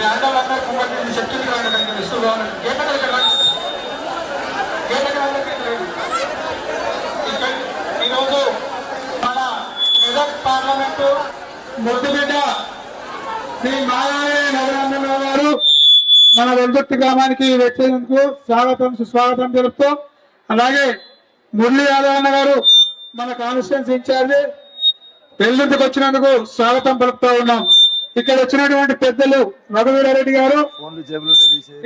మీ ఆడవాళ్ళందరూ కుమార్తె శక్తిని రావడానికి ఇస్తూ కావాలని ఈరోజు మన మెదక్ పార్లమెంటు ముద్దుబిడ్డ శ్రీ మాయావతి రఘునందనరావు గారు మన వెల్దుర్తి గ్రామానికి వచ్చేందుకు స్వాగతం సుస్వాగతం తెలుపుతూ, అలాగే మురళీ యాదవ్ అన్న గారు మన కాన్స్టిట్యూన్సీ ఇన్ఛార్జి వెల్దుర్తికి వచ్చినందుకు స్వాగతం పలుకుతూ ఉన్నాం. ఇక్కడ వచ్చినటువంటి పెద్దలు రఘువీరారెడ్డి గారు,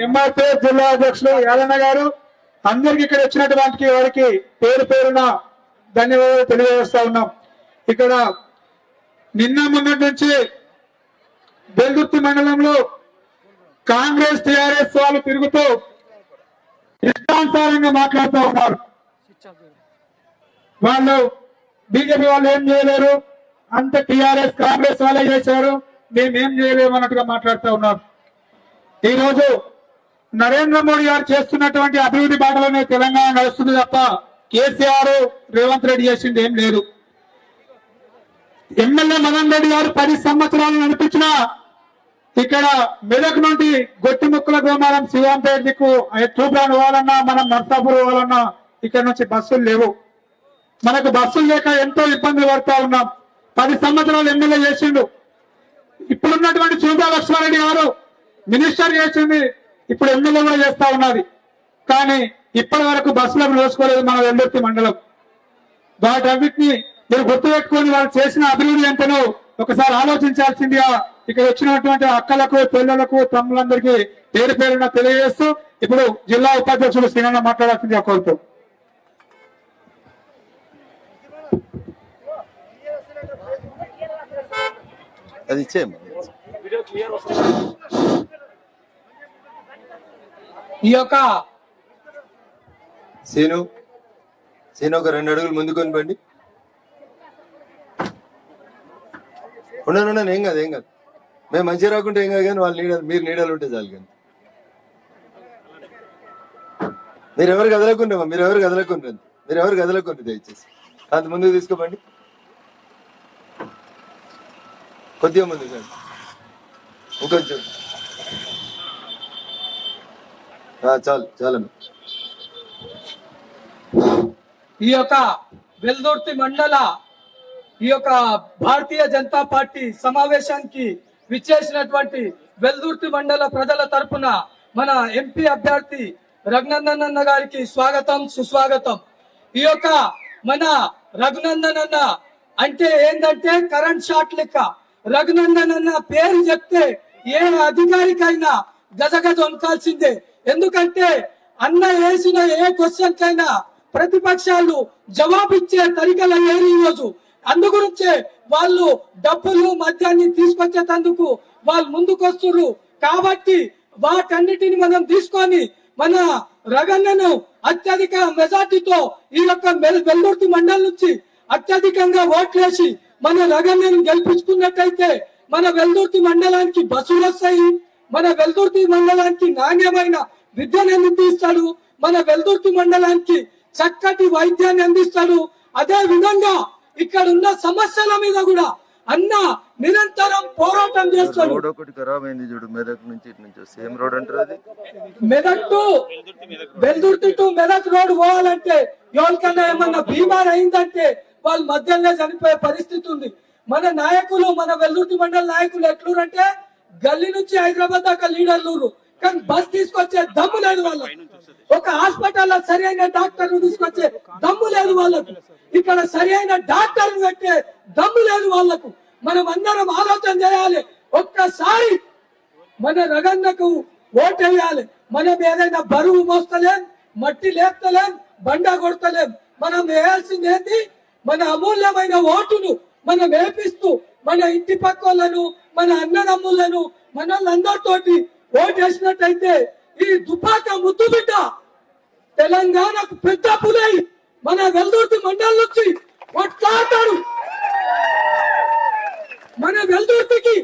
ఎంఆర్పీ జిల్లా అధ్యక్షులు యాదన్న గారు, అందరికి ఇక్కడ వచ్చినటువంటి వారికి పేరు పేరున ధన్యవాదాలు తెలియజేస్తా ఉన్నాం. ఇక్కడ నిన్న మొన్నటి నుంచి వెల్దుర్తి మండలంలో కాంగ్రెస్ టీఆర్ఎస్ వాళ్ళు తిరుగుతూ ఇష్టానుసారంగా మాట్లాడుతూ ఉన్నారు. వాళ్ళు బీజేపీ వాళ్ళు ఏం చేయలేరు, అంత టీఆర్ఎస్ కాంగ్రెస్ వాళ్ళే చేశారు, మేమేం చేయలేము అన్నట్టుగా మాట్లాడుతూ ఉన్నారు. ఈరోజు నరేంద్ర మోడీ గారు చేస్తున్నటువంటి అభివృద్ధి బాటలోనే తెలంగాణ నడుస్తుంది తప్ప కేసీఆర్ రేవంత్ రెడ్డి చేసింది ఏం లేదు. ఎమ్మెల్యే మదన్ రెడ్డి గారు 10 సంవత్సరాలు నడిపించిన ఇక్కడ మెదక్ నుండి గొట్టి ముక్కుల గ్రామాలం శివంపేట దిక్కు తూప్రాన్ పోవాలన్నా, మనం నర్సాపూర్ పోవాలన్నా ఇక్కడ నుంచి బస్సులు లేవు. మనకు బస్సులు లేక ఎంతో ఇబ్బందులు పడుతూ ఉన్నాం. 10 సంవత్సరాలు ఎమ్మెల్యే చేసిండు. ఇప్పుడున్నటువంటి చూపా లక్ష్మారెడ్డి గారు మినిస్టర్ చేసింది, ఇప్పుడు ఎమ్మెల్యే కూడా చేస్తా ఉన్నది. కానీ ఇప్పటి వరకు బస్సులకు నోసుకోలేదు మన వెల్దుర్తి మండలం. వాటన్నిటిని మీరు గుర్తుపెట్టుకొని వాళ్ళు చేసిన అభివృద్ధి ఎంతనో ఒకసారి ఆలోచించాల్సిందిగా ఇక్కడ వచ్చినటువంటి అక్కలకు, పిల్లలకు, తమ్ములందరికీ పేరు పేరున తెలియజేస్తూ ఇప్పుడు జిల్లా ఉపాధ్యక్షులు శ్రీనన్న మాట్లాడాల్సిందిగా కోరుతూ. ఈ యొక్క సీను ఒక 2 అడుగులు ముందుకు కొనిపండి. ఉండను ఏం కాదు మేము మంచిగా రాకుంటే ఏం కాదు, కానీ వాళ్ళు మీరు నీడలు ఉంటే చాలు. కానీ మీరు ఎవరు కదలకుండ్రు దయచేసి అంత ముందుకు తీసుకోపండి. కొద్దిగా ముందు సార్, ఇంకొంచెం చాలు. ఈ యొక్క వెల్దుర్తి మండల ఈ యొక్క భారతీయ జనతా పార్టీ సమావేశానికి విచ్చేసినటువంటి వెల్దుర్తి మండల ప్రజల తరపున మన ఎంపీ అభ్యర్థి రఘునందన్ అన్న గారికి స్వాగతం సుస్వాగతం. ఈ యొక్క మన రఘునందన్ అన్న అంటే ఏంటంటే కరెంట్ షాట్ లెక్క. రఘునందన్ అన్న పేరు చెప్తే ఏ అధికారికైనా గజగజ వణకాల్సిందే. ఎందుకంటే అన్న వేసిన ఏ క్వశ్చన్ కైనా ప్రతిపక్షాలు జవాబిచ్చే తరికలు లేని రోజు. అందుగురించే వాళ్ళు డబ్బులు మద్యాన్ని తీసుకొచ్చేటందుకు వాళ్ళు ముందుకొస్తున్నారు. కాబట్టి వాటన్నిటిని మనం తీసుకొని మన రగన్నను అత్యధిక మెజార్టీతో ఈ యొక్క వెల్దుర్తి మండలం నుంచి అత్యధికంగా ఓట్లేసి మన రగన్నను గెలిపించుకున్నట్టయితే మన వెల్దుర్తి మండలానికి బస్సులు వస్తాయి, మన వెల్దుర్తి మండలానికి నాణ్యమైన విద్యను అందిస్తాడు, మన వెల్దుర్తి మండలానికి చక్కటి వైద్యాన్ని అందిస్తాడు. అదే విధంగా ఇక్కడ ఉన్న సమస్యల మీద కూడా అన్న నిరంతరం పోరాటం చేస్తాడు. Medak to Veldurthi to Medak road పోవాలంటే ఎవరికన్నా ఏమన్నా బీమార్ అయిందంటే వాళ్ళ మధ్యలో చనిపోయే పరిస్థితి ఉంది. మన నాయకులు, మన వెల్దుర్తి మండల నాయకులు ఎట్లురంటే గల్లీ నుంచి హైదరాబాద్ దాకా లీడర్లు, కానీ బస్ తీసుకొచ్చే దమ్ము లేదు వాళ్ళకు. ఒక హాస్పిటల్లో సరి అయిన డాక్టర్ తీసుకొచ్చే దమ్ము లేదు వాళ్ళకు. ఇక్కడ సరి అయిన డాక్టర్ పెట్టే దమ్ము లేదు వాళ్ళకు. మనం అందరం ఆలోచన చేయాలి. ఒక్కసారి మన రగన్నకు ఓటేయాలి. మనం ఏదైనా బరువు మోస్తలేం, మట్టి లేపుతలేం, బండా కొడతలేం. మనం వేయాల్సింది ఏంటి? మన అమూల్యమైన ఓటును మనం వేపిస్తూ మన ఇంటి పక్కలను, మన అన్నదమ్ములను, మనల్లందరితోటి ఓటేసినట్టయితే ఈ దుపాక ముద్దు బిడ్డ తెలంగాణకు పెద్ద పులై మన వెల్దుర్తి మండలం నుంచి కొట్లాడతాడు. మన వెల్దుర్తికి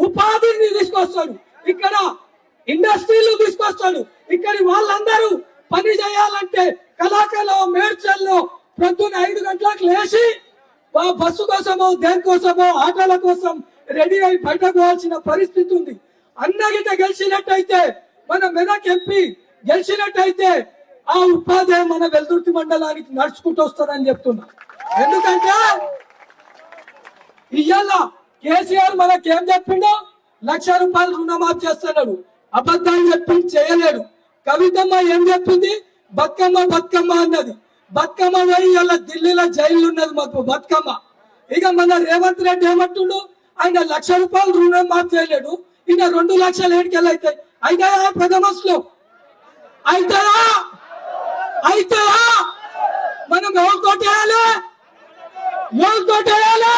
ఉపాధిని తీసుకొస్తాడు, ఇక్కడ ఇండస్ట్రీలు తీసుకొస్తాడు. ఇక్కడి వాళ్ళందరూ పని చేయాలంటే కళాకలో, మేడ్చల్లో పొద్దున్న 5 గంటలకు లేచి బస్సు కోసమో, దేనికోసమో, ఆటోల కోసం రెడీ అయి బయటకు పోవాల్సిన పరిస్థితి ఉంది. అన్నగిట గెలిచినట్టయితే, మన మెదక్ ఎంపీ గెలిచినట్టయితే ఆ ఉపాధ్యాయ మన వెల్దుర్తి మండలానికి నడుచుకుంటూ వస్తుందని చెప్తున్నా. ఎందుకంటే ఇవాళ కేసీఆర్ మనకేం చెప్పిండో, 1,00,000 రూపాయలు రుణమాఫీ చేస్తున్నాడు. అబద్ధాలు చెప్పి చేయలేడు. కవితమ్మ ఏం చెప్పింది? బతుకమ్మ బతుకమ్మ అన్నది. బతుకమ్మ పోయి ఇలా ఢిల్లీలో జైలు ఉన్నది మాకు బతుకమ్మ. ఇక మన రేవంత్ రెడ్డి ఏమంటుండు? ఆయన 1,00,000 రూపాయలు రుణమాఫీ చేయలేడు. ఈయన 2 లక్షలు ఏడుకెళ్ళి అవుతాయి. అయితాయా ప్రథమస్లో? అయితాయా? అయితాయా? మనం ఎవరితోటేయాలి? ఎవరితోటేయాలి?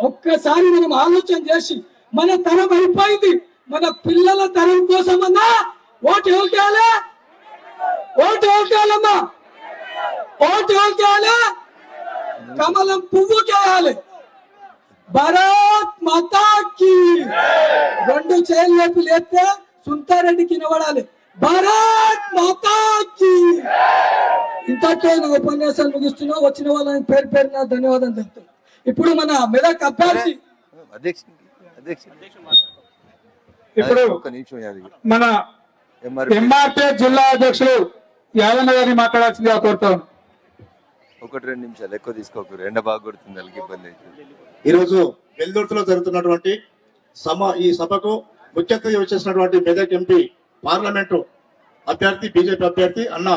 ఒక్కసారి మనం ఆలోచన చేసి, మన తరం అయిపోయింది, మన పిల్లల తరం కోసమన్నా ఓటు ఎవరికేయాలి? ఓటు ఎవరికేయాలమ్మా? ఓటు ఎవరికేయాలి? కమలం పువ్వు చేయాలి. భారత్ మాతాకి 2 చేతులు లేపి లేస్తే సుంతారెడ్డికి వినబడాలి. భారత్ మాతాకి. ఇంతతో నా ఉపన్యాసాలు ముగిస్తున్నా. వచ్చిన వాళ్ళని పేరు పేరున ధన్యవాదాలు చెప్తున్నా. ఇప్పుడు మన మెదక్ అభ్యర్థి ఇప్పుడు మన ఎంఆర్పీ జిల్లా అధ్యక్షులు యాదన్న గారిని మాట్లాడాల్సిందిగా కోరుతాను. 1-2 నిమిషాలు ఎక్కువ తీసుకోకూడదు, ఎండ బాగా కొడుతుంది, వాళ్ళకి ఇబ్బంది అవుతుంది. ఈరోజు వెల్దుర్తిలో జరుగుతున్నటువంటి ఈ సభకు ముఖ్య అతిథిగా వచ్చేసినటువంటి మెదక్ ఎంపీ పార్లమెంటు అభ్యర్థి, బీజేపీ అభ్యర్థి అన్న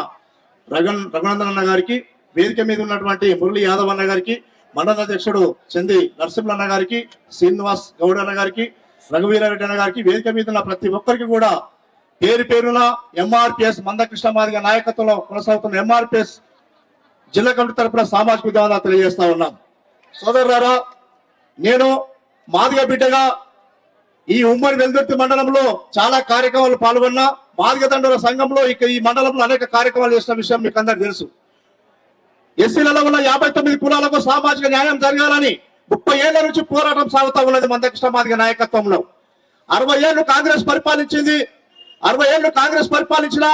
రఘునందన్ అన్న గారికి, వేదిక మీద ఉన్నటువంటి మురళీ యాదవ్ అన్న గారికి, మండల అధ్యక్షుడు చంది నరసింహ అన్న గారికి, శ్రీనివాస్ గౌడ్ అన్న గారికి, రఘువీరారెడ్డి అన్న గారికి, వేదిక మీద ఉన్న ప్రతి ఒక్కరికి కూడా పేరు పేరున ఎంఆర్పిఎస్ మందకృష్ణ మాదిగ నాయకత్వంలో కొనసాగుతున్న ఎంఆర్పిఎస్ జిల్లా కమిటీ తరఫున సామాజిక ధన్యవాదాలు తెలియజేస్తా ఉన్నాం. సోదరులారా, నేను మాదిగ బిడ్డగా ఈ ఉమ్మడి వెల్దుర్తి మండలంలో చాలా కార్యక్రమాలు పాల్గొన్నా. మాదిగ దండల సంఘంలో ఈ మండలంలో అనేక కార్యక్రమాలు చేసిన విషయం మీకు అందరికి తెలుసు. ఎస్సీలలో ఉన్న 59 కులాలకు సామాజిక న్యాయం జరగాలని 30 ఏళ్ల నుంచి పోరాటం సాగుతూ ఉన్నది మందకృష్ణ మాదిగ నాయకత్వంలో. 60 ఏళ్లు కాంగ్రెస్ పరిపాలించింది. 60 ఏళ్లు కాంగ్రెస్ పరిపాలించిన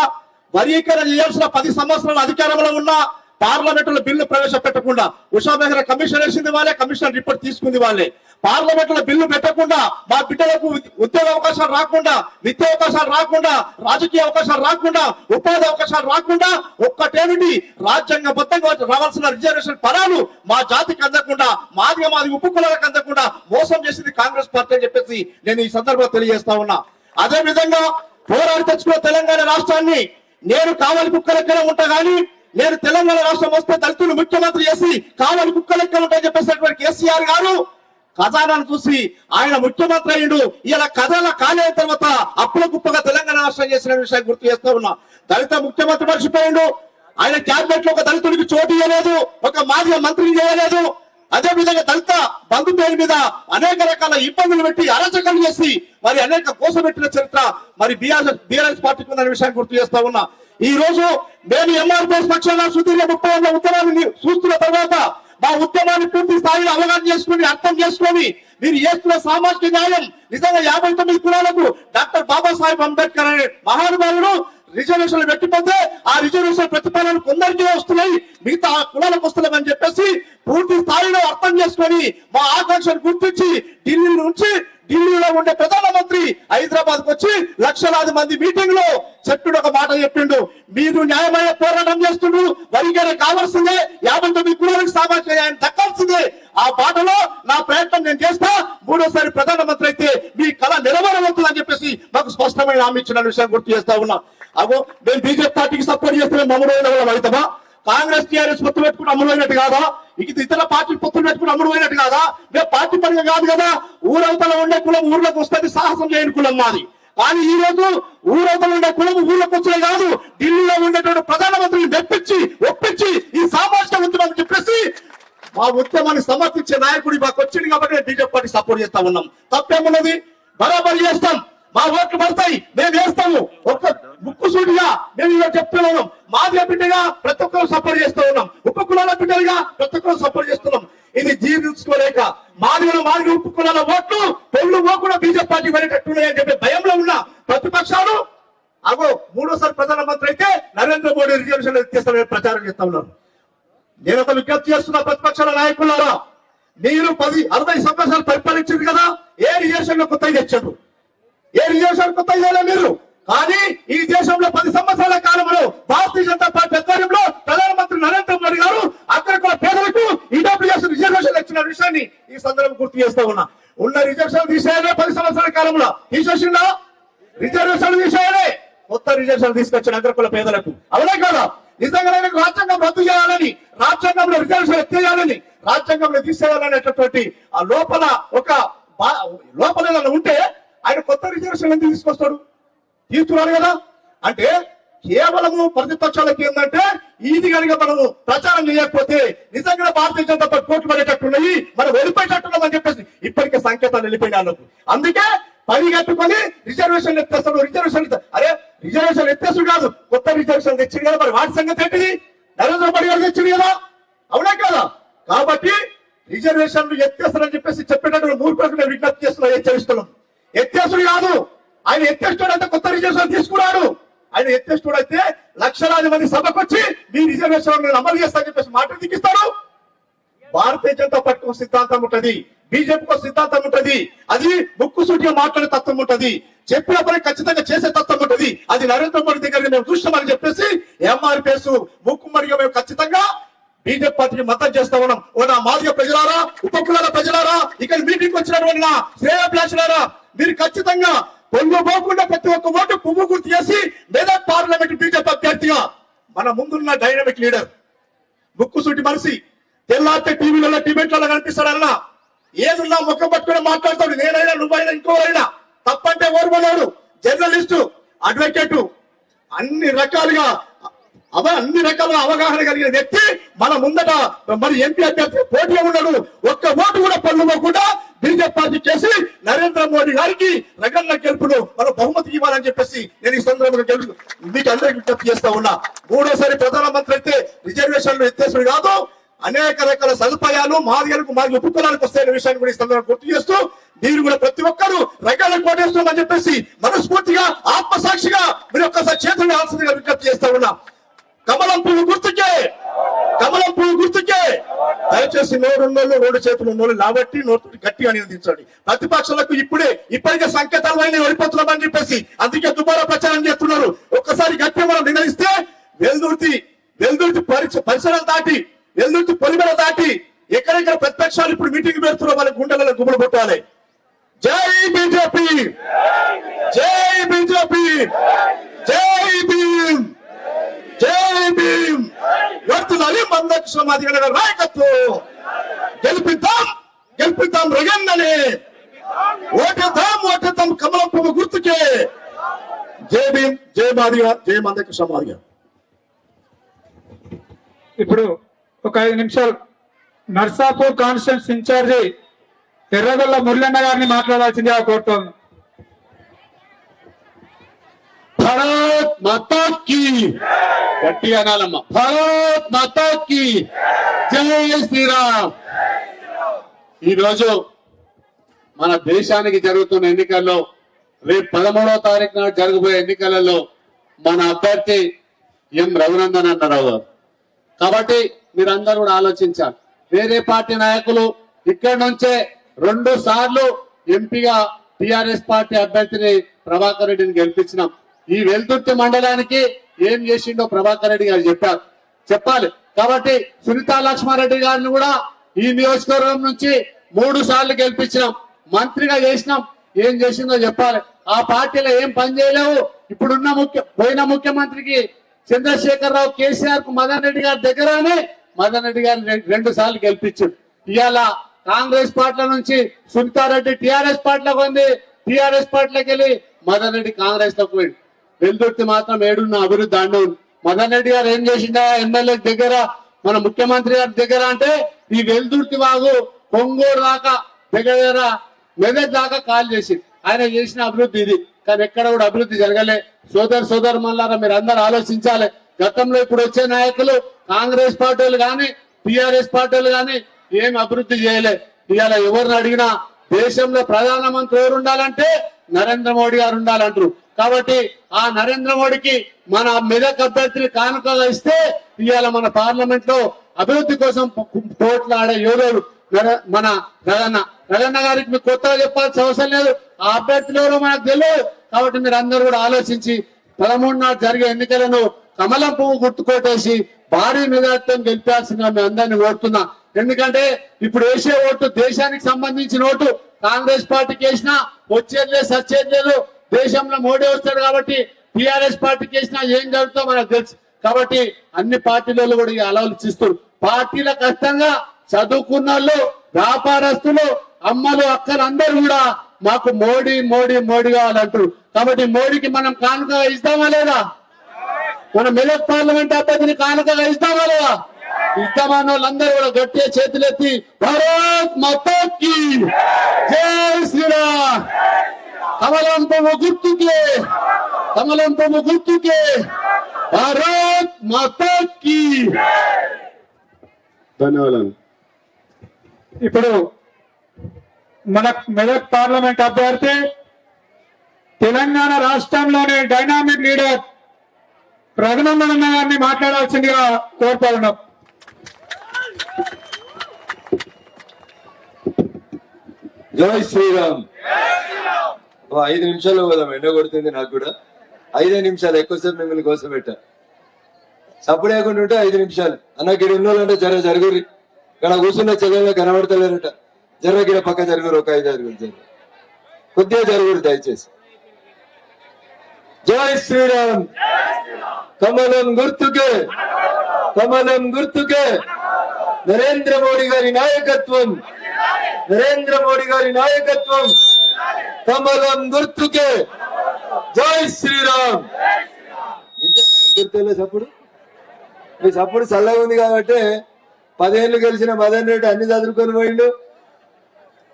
వర్గీకరణ చేయాల్సిన 10 సంవత్సరాల అధికారంలో ఉన్న పార్లమెంట్ లో బిల్లు ప్రవేశపెట్టకుండా, ఉషా మెహ్రా కమిషన్ వేసింది వాళ్ళే, కమిషన్ రిపోర్ట్ తీసుకుంది వాళ్ళే. పార్లమెంట్ లో బిల్లు పెట్టకుండా, మా బిడ్డలకు ఉద్యోగ అవకాశాలు రాకుండా, విద్యా అవకాశాలు రాకుండా, రాజకీయ అవకాశాలు రాకుండా, ఉపాధి అవకాశాలు రాకుండా, ఒక్కటేమిటి రాజ్యాంగబద్ధంగా రావాల్సిన రిజర్వేషన్ ఫలాలు మా జాతికి అందకుండా, మాది ఉప్పు కులాలకు అందకుండా మోసం చేసింది కాంగ్రెస్ పార్టీ అని చెప్పేసి నేను ఈ సందర్భంగా తెలియజేస్తా ఉన్నా. అదే విధంగా పోరాడి తెచ్చుకున్న తెలంగాణ రాష్ట్రాన్ని నేను కావలి కుక్క లెక్కనే ఉంటా గానీ, నేను తెలంగాణ రాష్ట్రం వస్తే దళితులు ముఖ్యమంత్రి చేసి కావలి కుక్క లెక్కలు ఉంటాయని చెప్పేసినటువంటి కేసీఆర్ గారు ఖజానాను చూసి ఆయన ముఖ్యమంత్రి అయ్యిండు. ఇలా ఖజానా ఖాళీ అయిన తర్వాత అప్పుల కుప్పగా తెలంగాణ రాష్ట్రం చేసిన విషయాన్ని గుర్తు చేస్తూ ఉన్నా. దళిత ముఖ్యమంత్రి మర్చిపోయిండు. ఆయన క్యాబినెట్ లో ఒక దళితుడికి చోటు ఇవ్వలేదు, ఒక మాజీ మంత్రిని చేయలేదు. అదే విధంగా దళిత బంధు పేరు మీద అనేక రకాల ఇబ్బందులు పెట్టి అరాచకాలు చేసి మరి అనేక కోసపెట్టిన చరిత్ర మరి బీఆర్ఎస్ పార్టీకి ఉందనే విషయాన్ని గుర్తు చేస్తా ఉన్నా. ఈ రోజు మేము ఎంఆర్పీఎస్ పక్షాన సుదీర్ఘ 30 ఏళ్ల ఉత్తరాన్ని చూస్తున్న తర్వాత మా ఉద్యమాన్ని పూర్తి స్థాయిలో అవగాహన చేసుకుని, అర్థం చేసుకొని, మీరు చేస్తున్న సామాజిక న్యాయం నిజంగా 59 కులాలకు డాక్టర్ బాబాసాహెబ్ అంబేద్కర్ అనే మహానుభావుడు రిజర్వేషన్లు పెట్టిపోతే ఆ రిజర్వేషన్ ప్రతిఫలాలు కొందరికే వస్తున్నాయి, మిగతా కులాలకు వస్తున్నాయని చెప్పేసి పూర్తి స్థాయిలో అర్థం చేసుకొని మా ఆకాంక్షను గుర్తించి ఢిల్లీలో ఉండే ప్రధానమంత్రి హైదరాబాద్ కు వచ్చి లక్షలాది మంది మీటింగ్ లో చెప్పుడు ఒక మాట చెప్పిండు. మీరు న్యాయమైన పోరాటం చేస్తుండ్రు, వరిగానే కావాల్సిందే, 59 కులాలకు సామాజిక న్యాయం దక్కాల్సిందే. ఆ బాటలో నా ప్రయత్నం నేను చేస్తా, 3వ ప్రధానమంత్రి అయితే మీ కళ నెరవేరవుతుందని చెప్పేసి మాకు స్పష్టమైన హామీ ఇచ్చిన విషయం గుర్తు చేస్తా ఉన్నా. అగో మేము బీజేపీ పార్టీకి సపోర్ట్ చేస్తే మమ్మల్ని అవుతామా? కాంగ్రెస్ టీఆర్ఎస్ పొత్తు పెట్టుకుని అమ్ముడైనట్టు కాదా? ఇతర పార్టీ పొత్తులు పెట్టుకుని అమ్ముడైనట్టు కాదా? మేము పార్టీ పరంగా కాదు కదా. ఊరవతల ఉండే కులం ఊర్లోకి వస్తుంది, సాహసం చేయని కులం మాది. కానీ ఈ రోజు ఊరవతల ఉండే కులం ఊర్లోకి వచ్చే కాదు, ఢిల్లీలో ఉండేటువంటి ప్రధానమంత్రిని ఒప్పించి ఈ సామాజిక ఉద్యమం చెప్పేసి మా ఉద్యమాన్ని సమర్థించే నాయకుడు మాకు వచ్చింది కాబట్టి బీజేపీ పార్టీ సపోర్ట్ చేస్తా ఉన్నాం. తప్పేమున్నది? బరాబరి చేస్తాం, మా ఓట్లు పడతాయి, మేము వేస్తాము. ఒక్క ముక్కుసూటిగా మేము ఇలా చెప్తున్నాము. మాదిగ బిడ్డగా ప్రతి ఒక్కరు సపోర్ట్ చేస్తూ ఉన్నాం, ఉప కులాల బిడ్డలుగా ప్రతి ఒక్కరు సపోర్ట్ చేస్తున్నాం. ఇది జీర్ణించుకోలేక మాదిగ ఉప కులాల ఓట్లు పెళ్ళు కూడా బీజేపీ పార్టీ పడేటట్టున్నాయని చెప్పి భయంలో ఉన్న ప్రతిపక్షాలు అగో 3వ ప్రధానమంత్రి అయితే నరేంద్ర మోడీ రిజర్వేషన్ ఎత్తేస్తారని ప్రచారం చేస్తా ఉన్నారు. నేను ఒక విజ్ఞప్తి చేస్తున్న ప్రతిపక్షాల నాయకులారా, మీరు 60 సంవత్సరాలు పరిపాలించింది కదా, ఏ రిజర్వేషన్ కొత్తగా తెచ్చారు? ఏ రిజర్వేషన్ కొత్త చేయాలి మీరు? కానీ ఈ దేశంలో 10 సంవత్సరాల కాలంలో భారతీయ జనతా పార్టీ ఆధ్వర్యంలో ప్రధానమంత్రి నరేంద్ర మోడీ గారు అక్కడ కూడా పేదలకు ఈడబ్ల్యూఎస్ రిజర్వేషన్ ఇచ్చిన విషయాన్ని ఈ సందర్భం గుర్తు చేస్తా ఉన్నా. ఉన్న రిజర్వేషన్ తీసేయాలి 10 సంవత్సరాల కాలంలో తీసేసిందా? రిజర్వేషన్ తీసేయాలి, కొత్త రిజర్వేషన్ తీసుకొచ్చిన అగ్రకుల పేదలకు. అవునా కదా? నిజంగా రాజ్యాంగం రద్దు చేయాలని, రాజ్యాంగంలో రిజర్వేషన్ ఎత్తేయాలని, రాజ్యాంగంలో తీసేయాలనేటటువంటి ఆ లోపల ఏదైనా ఉంటే ఆయన కొత్త రిజర్వేషన్ ఎందుకు తీసుకొస్తాడు? తీసుకున్నారు కదా. అంటే కేవలము ప్రతిపక్షాలకి ఏంటంటే ఇది కనుక మనము ప్రచారం చేయకపోతే నిజంగా భారతీయ జనతా పార్టీ పోటీ పడేటట్టున్నాయి, మనం వెళ్ళిపోయేటట్టున్నామని చెప్పేసి ఇప్పటికే సంకేతాలు వెళ్ళిపోయినారు. అందుకే పరిగెట్టుకొని రిజర్వేషన్ ఎత్తేస్తాడు. రిజర్వేషన్ అరే రిజర్వేషన్ ఎత్తేస్తాడు కాదు, కొత్త రిజర్వేషన్ తెచ్చింది కదా. మరి వాటి సంగతి ఏంటిది? నరేంద్ర మోడీ గారు తెచ్చింది కదా. అవునా కదా? కాబట్టి రిజర్వేషన్లు ఎత్తేస్తారని చెప్పేసి చెప్పేటప్పుడు మూర్ఖులకు మేము విజ్ఞప్తి చేస్తున్నాం, హెచ్చరిస్తున్నాం. ఎత్తేసుడు కాదు, ఆయన ఎత్తేస్తాడు అంటే కొత్త రిజర్వేషన్ తీసుకున్నాడు. ఆయన ఎత్తేస్తాడు అయితే లక్షలాది మంది సభకు వచ్చి మీ రిజర్వేషన్ అమలు చేస్తారని చెప్పేసి మాట దిగిస్తారు. భారతీయ జనతా పార్టీకి సిద్ధాంతం ఉంటది, బీజేపీకి సిద్ధాంతం ఉంటది, అది ముక్కుసూటిగా మాట్లాడే తత్వం ఉంటది, చెప్పినప్పుడే ఖచ్చితంగా చేసే తత్వం ఉంటది. అది నరేంద్ర మోడీ దగ్గర మేము చూస్తామని చెప్పేసి ఎంఆర్పీఎస్ ముక్కుమ్మడిగా మేము ఖచ్చితంగా బీజేపీ పార్టీకి మద్దతు చేస్తా ఉన్నాం. ఓ నా మాదిగ ప్రజలారా, ఉపకులాల ప్రజలారా, ఇక్కడ మీటింగ్ వచ్చినటువంటి నా శ్రేయోభిలాషులారా, మీరు ఖచ్చితంగా పొంగు పోకుండా ప్రతి ఒక్క ఓటు పువ్వు గుర్తు చేసి మెదక్ పార్లమెంట్ బీజేపీ అభ్యర్థిగా మన ముందున్న డైనమిక్ లీడర్, ముక్కుసూటి మనిషి, తెల్లారితే టీవీలలో డిబేట్లలో కనిపిస్తాడల్లా, ఏదున్నా ముఖం పట్టుకుని మాట్లాడతాడు. నేనైనా నువ్వైనా ఇంకోరైనా తప్పంటే ఓర్వలేడు. జర్నలిస్టు, అడ్వకేటు, అన్ని రకాలుగా అవగాహన కలిగిన వ్యక్తి మన ముందట మరి ఎంపీ అభ్యర్థి పోటీ ఉన్నాడు. ఒక్క ఓటు కూడా పొందుకోకుండా బీజేపీ పార్టీ చేసి నరేంద్ర మోడీ గారికి రగన్న గెలుపును మనం బహుమతి ఇవ్వాలని చెప్పేసి నేను ఈ సందర్భంగా మీకు అందరికి విజ్ఞప్తి చేస్తా ఉన్నా. మూడోసారి ప్రధానమంత్రి అయితే రిజర్వేషన్లు ఎత్తేసుడు కాదు, అనేక రకాల సదుపాయాలు మాదిగలకు మాది ఉపకులాలకు వస్తాయనే విషయాన్ని కూడా ఈ సందర్భంగా గుర్తు చేస్తూ మీరు కూడా ప్రతి ఒక్కరు రకాల కోటేస్తున్నామని చెప్పేసి మనస్ఫూర్తిగా ఆత్మసాక్షిగా మీరు ఒక్కసారి చేతులు ఆల్సిందిగా విజ్ఞప్తి చేస్తా ఉన్నా. కమలం పువ్వు గుర్తుకే, కమలం పువ్వు గుర్తుకే. దయచేసి నోరున్నోళ్ళు 2 చేతులు ఉన్నోళ్ళు లాబట్టి నోరు గట్టిగా నిందించండి. ప్రతిపక్షాలకు ఇప్పటికే సంకేతాలు అయినా వెళ్ళిపోతున్నామని చెప్పేసి అందుకే దుబారా ప్రచారం చేస్తున్నారు. ఒక్కసారి గట్టిగా మనం నిర్ణయిస్తే వెల్దుర్తి పరిసరాలు దాటి, వెల్దుర్తి పొలిమేర దాటి ఎక్కడెక్కడ ప్రతిపక్షాలు ఇప్పుడు మీటింగ్ పెడుతున్నారు, వాళ్ళ గుండెలలో గుబులు పుట్టాలి. జై బీజేపీ, జై బీజేపీ, జై భీమ్, జై భీమ్. వర్తులాలి మందక్ష మాదిగ నాయకత్వం. గెలిపిద్దాం రగన్నని, ఓటేద్దాం కమలం పువ్వు గుర్తుకే. జై భీమ్, జై మాదిగ, జై మందక్ష మాదిగ. ఇప్పుడు ఒక 5 నిమిషాలు నర్సాపూర్ కాన్స్టిట్యూన్స్ ఇన్ఛార్జి ఎర్రగొల్ల మురళన్న గారిని మాట్లాడాల్సిందిగా కోరుతోంది. భారత్ మాతా కీ, గట్టిగా అనాలమ్మా, భారత్ మాతా కీ జై శ్రీరామ్. ఈరోజు మన దేశానికి జరుగుతున్న ఎన్నికల్లో రేపు 13వ తారీఖు నాడు జరగబోయే ఎన్నికలలో మన అభ్యర్థి ఎం రఘునందన్ అన్నారావు గారు. కాబట్టి మీరందరూ కూడా ఆలోచించాలి. వేరే పార్టీ నాయకులు ఇక్కడి నుంచే 2 సార్లు ఎంపీగా టిఆర్ఎస్ పార్టీ అభ్యర్థిని ప్రభాకర్ రెడ్డిని గెలిపించినాం. ఈ వెల్దుర్తి మండలానికి ఏం చేసిండో ప్రభాకర్ రెడ్డి గారు చెప్పాలి. కాబట్టి సునీతా లక్ష్మారెడ్డి గారిని కూడా ఈ నియోజకవర్గం నుంచి 3 సార్లు గెలిపించినాం, మంత్రిగా చేసినాం. ఏం చేసిందో చెప్పాలి. ఆ పార్టీలో ఏం పని చేయలేవు. ఇప్పుడున్న పోయిన ముఖ్యమంత్రికి చంద్రశేఖరరావు కేసీఆర్ కు మదన్ రెడ్డి గారి దగ్గరనే మదన్ రెడ్డి గారిని 2 సార్లు గెలిపించాడు. ఇవాళ కాంగ్రెస్ పార్టీల నుంచి సునీతారెడ్డి టిఆర్ఎస్ పార్టీలోకి ఉంది, టిఆర్ఎస్ పార్టీలోకి వెళ్ళి మదన్ రెడ్డి కాంగ్రెస్ లోకి పోయింది. వెల్దుర్తి మాత్రం ఏడున్న అభివృద్ధి అండు. మదన్ రెడ్డి గారు ఏం చేసిందా ఎమ్మెల్యే దగ్గర, మన ముఖ్యమంత్రి గారి దగ్గర అంటే ఈ వెల్దుర్తి వాగు పొంగూరు దాకా దగ్గర మెదక్ దాకా కాల్ చేసి ఆయన చేసిన అభివృద్ధి ఇది. కానీ ఎక్కడ కూడా అభివృద్ధి జరగలే. సోదరు మల్లారా మీరు అందరు ఆలోచించాలి. గతంలో ఇప్పుడు వచ్చే నాయకులు కాంగ్రెస్ పార్టీలు కానీ టిఆర్ఎస్ పార్టీలు కానీ ఏం అభివృద్ధి చేయలే. ఇవాళ ఎవరిని అడిగినా దేశంలో ప్రధానమంత్రి ఎవరు ఉండాలంటే నరేంద్ర మోడీ గారు ఉండాలంటారు. కాబట్టి ఆ నరేంద్ర మోడీకి మన మెదక్ అభ్యర్థిని కానుకగా ఇస్తే ఇవాళ మన పార్లమెంట్ లో అభివృద్ధి కోసం పోట్లాడే యోధుడు మన రగన్న గారికి మీకు కొత్తగా చెప్పాల్సిన అవసరం లేదు. ఆ అభ్యర్థులు ఎవరో మనకు తెలియదు. కాబట్టి మీరు అందరూ కూడా ఆలోచించి 13 నాడు జరిగే ఎన్నికలను కమలం పువ్వు గుర్తుకొట్టేసి భారీ మెజార్టీతో గెలిపాల్సిందిగా మీ అందరినీ కోరుతున్నా. ఎందుకంటే ఇప్పుడు వేసే ఓటు దేశానికి సంబంధించిన ఓటు. కాంగ్రెస్ పార్టీకి వేసినా వచ్చేది లేదు, సచ్చేది లేదు. దేశంలో మోడీ వస్తాడు కాబట్టి టిఆర్ఎస్ పార్టీకి వేసినా ఏం జరుగుతుందో మనకు తెలుసు. కాబట్టి అన్ని పార్టీలలో కూడా ఆలోచిస్తారు. పార్టీల కష్టంగా చదువుకున్న వాళ్ళు, వ్యాపారస్తులు, అమ్మలు, అక్కలు అందరూ కూడా మాకు మోడీ మోడీ మోడీ కావాలంటారు. కాబట్టి మోడీకి మనం కానుకగా ఇస్తామా లేదా? మన మెదక్ పార్లమెంట్ అభ్యర్థిని కానుకగా ఇస్తామా లేదా? ఇస్తామన్న వాళ్ళందరూ కూడా గట్టిగా చేతులెత్తి భారత్ మాతాకి జై శ్రీరామ్, కమలం పువ్వు గుర్తుకే, కమలం పువ్వు గుర్తుకే, భారత్ మాతాకి. ధన్యవాదాలు. ఇప్పుడు మన మెదక్ పార్లమెంట్ అభ్యర్థి తెలంగాణ రాష్ట్రంలోని డైనామిక్ లీడర్ రఘునందన్ గారిని మాట్లాడాల్సిందిగా కోరుతా ఉన్నాం. జై శ్రీరామ్. 5 నిమిషాల్లో పోదాం, ఎండ కొడుతుంది నాకు కూడా. 5 నిమిషాలు ఎక్కువసేపు మిమ్మల్ని కోసం పెట్టా. సప్పుడు లేకుండా ఉంటే 5 నిమిషాలు. అన్న గిడ ఉన్నోళ్ళంటే జరుగురి, ఇక్కడ కూర్చున్న చదువులో కనబడతలేరట. గిడ పక్క జరుగురు, ఒక 5 జరుగురు, కొద్దిగా జరుగురు దయచేసి. జై శ్రీరామ్. కమలం గుర్తుకే, కమలం గుర్తుకే, నరేంద్ర మోడీ గారి నాయకత్వం, నరేంద్ర మోడీ గారి నాయకత్వం, కమలం గుర్తుకే. జై శ్రీరామ్. సప్పుడు మీ సప్పుడు చల్లగా ఉంది కాబట్టి 10 ఏళ్ళు గెలిచిన మదన్ రెడ్డి అన్ని చదువుకొని పోయిండు.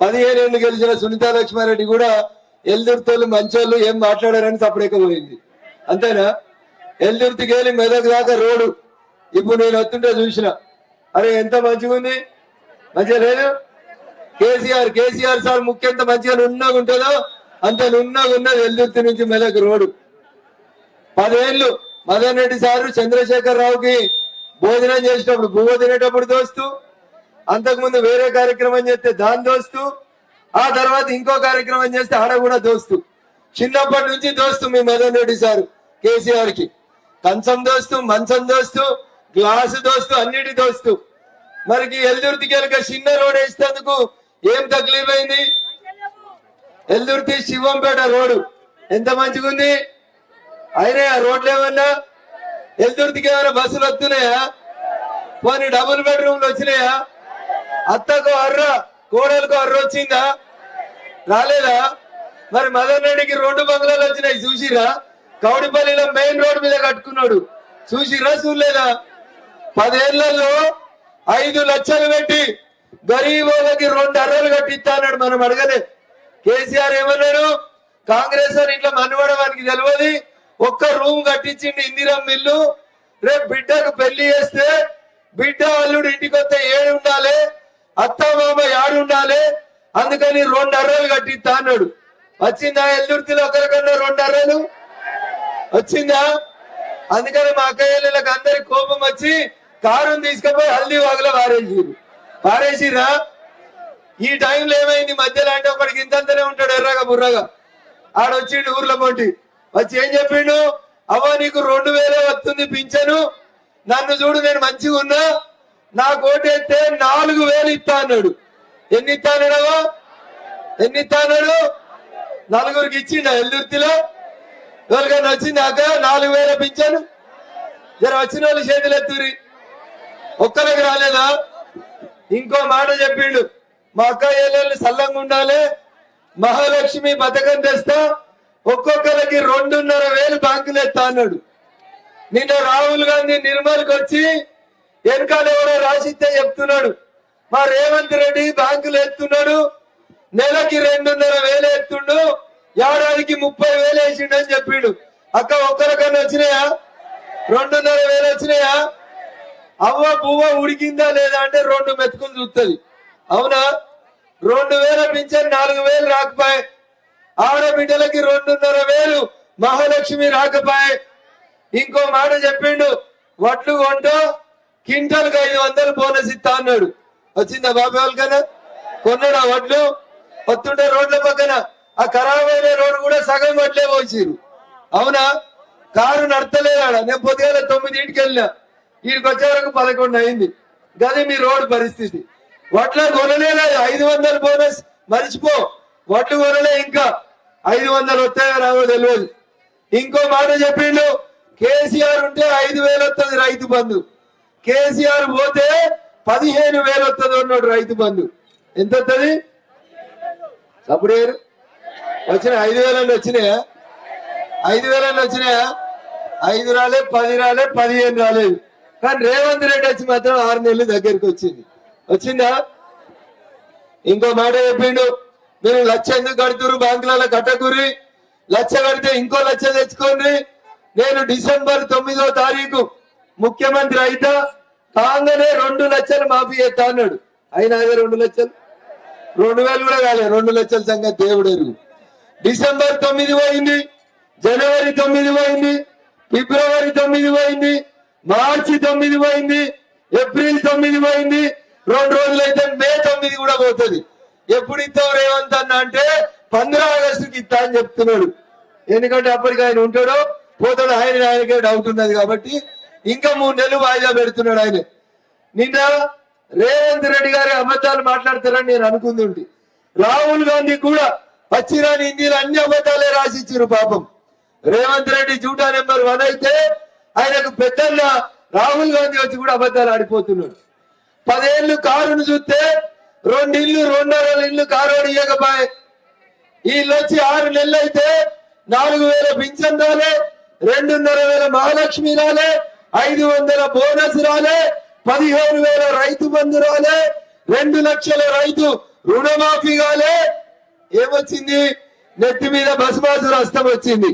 15 ఏళ్ళు గెలిచిన సునీతా లక్ష్మారెడ్డి కూడా ఎల్దుర్తోళ్ళు మంచోళ్ళు ఏం మాట్లాడారని సపడేకపోయింది. అంతేనా? ఎల్దుర్తికి వెళ్ళి మెదక్ దాకా రోడ్డు ఇప్పుడు నేను వస్తుంటే చూసిన, అరే ఎంత మంచిగా ఉంది, మంచిగా లేదు? కేసీఆర్ సార్ ముఖ్య ఎంత మంచిగా నున్నగా ఉంటుందో అంత నున్నగా ఉన్నది ఎల్దుర్తి నుంచి మెదక్ రోడ్డు. 10 ఏళ్ళు మదన్ రెడ్డి సారు చంద్రశేఖర్ రావుకి భోజనం చేసేటప్పుడు బువ్వ తినేటప్పుడు దోస్తు, అంతకుముందు వేరే కార్యక్రమం చేస్తే దాని దోస్తు, ఆ తర్వాత ఇంకో కార్యక్రమం చేస్తే ఆడ కూడా దోస్తు. చిన్నప్పటి నుంచి దోస్తు మీ మదన్ రెడ్డి సారు కేసీఆర్ కి. కంచం దోస్తు, మంచం దోస్తు, గ్లాసు దోస్తు, అన్నిటి దోస్తు. మరికి ఎల్దుర్తికి వెళ్ళక చిన్న రోడ్ వేసేందుకు ఏం తక్లీఫ్ అయింది? ఎల్దుర్తి శివంపేట రోడ్డు ఎంత మంచిగా ఉంది. అయినా ఆ రోడ్లు ఏమన్నా ఎల్దుర్తికి ఏమైనా బస్సులు వస్తున్నాయా? పోనీ డబుల్ బెడ్రూమ్లు వచ్చినాయా? అత్తకు అర్ర, కోడలకు అర్ర వచ్చిందా? రాలేదా? మరి మదన్ రెడ్డికి 2 బంగ్లాలు వచ్చినాయి చూసిరా? కౌడిపల్లిలో మెయిన్ రోడ్ మీద కట్టుకున్నాడు, చూసిరా? చూడలేదా? 10 ఏళ్లలో 5 లక్షలు పెట్టి గరీబోళ్ళకి 2 అర్రలు కట్టిస్తా అన్నాడు. మనం అడగలే. కేసీఆర్ ఏమన్నాడు? కాంగ్రెస్ అని ఇట్లా మనువడడానికి తెలియదు, ఒక్క రూమ్ కట్టించిండి ఇందిరమ్మ ఇల్లు. రేపు బిడ్డకు పెళ్లి చేస్తే బిడ్డ అల్లుడు ఇంటికి వస్తే 7 ఉండాలి, అత్త మామ 7 ఉండాలి, అందుకని 2 అర్రలు కట్టిస్తా అన్నాడు. వచ్చిందా? ఎల్దుర్తిలో ఒకరికన్నా 2 అర్రలు వచ్చిందా? అందుకని మా అక్కయ్యలకు అందరికి కోపం వచ్చి కారుని తీసుకుపోయి హల్దీ వాగులో పారేసిరా. ఈ టైంలో ఏమైంది మధ్యలో అంటే ఒకడికి ఇంతంతనే ఉంటాడు ఎర్రగా బుర్రగా. ఆడొచ్చిండు ఊర్లో పోటీ వచ్చి ఏం చెప్పిండు? అవ్వ నీకు 2000 వస్తుంది పింఛను, నన్ను చూడు నేను మంచిగా ఉన్నా, నాకు ఓటేస్తే 4000 ఇస్తా అన్నాడు. ఎన్ని ఇస్తా అన్నాడు? ఎన్ని ఇస్తా అన్నాడు? 4గురికి ఇచ్చిండా ఎల్దుర్తిలో? ఎవరికైనా వచ్చింది అక్క 4000 పింఛను? జర వచ్చిన వాళ్ళు చేతులు ఎత్తురి. ఒక్కరికి రాలేదా? ఇంకో మాట చెప్పిండు, మా అక్క ఏళ్ళు సల్లంగా ఉండాలి, మహాలక్ష్మి పథకం తెస్తా, ఒక్కొక్కరికి 2,500 బ్యాంకులు ఎత్తా అన్నాడు. నిన్న రాహుల్ గాంధీ నిర్మల్కి వచ్చి వెనకాల ఎవరో రాసిస్తే చెప్తున్నాడు, మా రేవంత్ రెడ్డి బ్యాంకులు ఎత్తున్నాడు, నెలకి 2,500 ఎత్తుండు, ఏడాదికి 30,000 వేసిండు అని చెప్పిండు. అక్క ఒక్కరికన్నా వచ్చినాయా? 2,500 వచ్చినాయా? అవ్వ పువ్వ ఉడికిందా లేదా అంటే 2 మెతుకులు చూస్తుంది. అవునా? 2,000 పింఛన్ 4,000 రాకపోయే, ఆడబిడ్డలకి 2,500 మహాలక్ష్మి రాకపోయే. ఇంకో మాట చెప్పిండు, వడ్లు కొంటో క్వింటల్కి 500 బోనస్ ఇస్తా అన్నాడు. వచ్చిందా బాబు ఎవరికైనా? కొన్నాడా వడ్లు? వస్తుంటే రోడ్ల పక్కన ఆ ఖరాబ్ అయిన రోడ్డు కూడా సగం వడ్లే పోసిరు. అవునా? కారు నడతలేదాడ. నేను పొద్దుగాల 9ంటికి వెళ్ళినా, వీడికి వచ్చే వరకు 11 అయింది. గది మీ రోడ్డు పరిస్థితి. వడ్ల కొనలేదా? 500 బోనస్ మర్చిపో. వడ్లు కొనలే, ఇంకా 500 వస్తాయో రావో తెలియదు. ఇంకో మాట చెప్పిండు, కేసీఆర్ ఉంటే 5,000 వస్తుంది రైతు బంధు, కేసీఆర్ పోతే 15,000 వస్తుంది అన్నాడు రైతు బంధు. ఎంత వస్తుంది? అప్పుడు వచ్చిన 5,000 వచ్చినాయా? 5,000 వచ్చినాయా? 5 రాలే, 10 రాలే, 15 రాలేదు. కానీ రేవంత్ రెడ్డి వచ్చి మాత్రం 6 నెలలు దగ్గరికి వచ్చింది. వచ్చిందా? ఇంకో మాట చెప్పిండు, మీరు 1,00,000 ఎందుకు కడుతురు, బ్యాంకులలో కట్టకూరి, 1,00,000 కడితే ఇంకో 1,00,000 తెచ్చుకోండి, నేను డిసెంబర్ 9వ తారీఖు ముఖ్యమంత్రి అయితా కాగానే 2 లక్షలు మాఫీ చేస్తా అన్నాడు. అయినా 2 లక్షలు, 2,000 కూడా కాలే, 2 లక్షల సంగతి దేవుడు ఎరుగు. డిసెంబర్ 9 పోయింది, జనవరి 9 పోయింది, ఫిబ్రవరి 9 పోయింది, మార్చి 9 పోయింది, ఏప్రిల్ 9 పోయింది. 2 రోజులైతే మే 9 కూడా పోతుంది. ఎప్పుడు ఇస్తావు రేవంత్ అన్న అంటే 15 ఆగస్టుకి ఇస్తా అని చెప్తున్నాడు. ఎందుకంటే అప్పటికి ఆయన ఉంటాడో పోతాడు, ఆయనకే డౌట్ ఉన్నది కాబట్టి ఇంకా 3 నెలలు వాయిదా పెడుతున్నాడు ఆయన. నిన్న రేవంత్ రెడ్డి గారి అబద్ధాలు మాట్లాడతారని నేను అనుకుంది. రాహుల్ గాంధీ కూడా వచ్చిరాని హిందీలో అన్ని అబద్ధాలే రాసిచ్చారు పాపం. రేవంత్ రెడ్డి జూటా నెంబర్ 1 అయితే ఆయనకు పెద్దన్న రాహుల్ గాంధీ వచ్చి కూడా అబద్ధాలు ఆడిపోతున్నాడు. 10 ఏళ్ళు కారును చూస్తే 2 ఇళ్ళు 2.5 ఇళ్ళు కారోడు ఇయ్యకపోయే, వీళ్ళు వచ్చి 6 నెలలు అయితే 4,000 పింఛన్ రాలే, 2,500 మహాలక్ష్మి రాలే, 500 బోనస్ రాలే, 15,000 రైతు బంధు రాలే, 2 లక్షల రైతు రుణమాఫీ కాలే. ఏమొచ్చింది? నెత్తి మీద భస్మాసురు హస్తం వచ్చింది.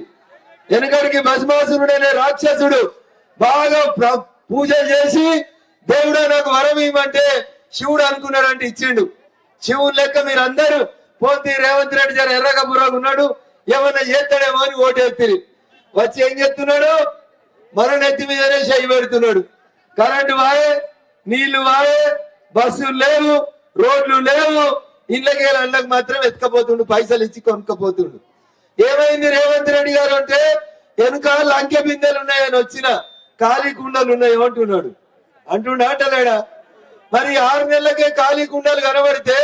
వెనకడికి భస్మాసురుడనే రాక్షసుడు బాగా పూజలు చేసి దేవుడు నాకు వరం ఇవ్వమంటే శివుడు అనుకున్నాడంటే ఇచ్చిండు. శివుడు లెక్క మీరు అందరూ పోతే రేవంత్ రెడ్డి గారు ఎర్రగా బుర్రగా ఉన్నాడు, ఏమన్నా చేస్తాడేమో అని ఓటేస్తుంది. వచ్చి ఏం చేస్తున్నాడు? మన నెత్తి మీదనే చేయి పెడుతున్నాడు. కరెంటు వాయే, నీళ్లు వాయే, బస్సులు లేవు, రోడ్లు లేవు, ఇళ్ళకి అళ్ళకి మాత్రం ఎత్తుకపోతుండు, పైసలు ఇచ్చి కొనుక్కపోతుండు. ఏమైంది రేవంత్ రెడ్డి గారు అంటే వెనుక లంకె బిందెలు ఉన్నాయని వచ్చిన ఖాళీ కుండలు ఉన్నాయి అంటున్నాడు. అంటుండా అంటలేడా? మరి 6 నెలలకే ఖాళీ కుండలు కనబడితే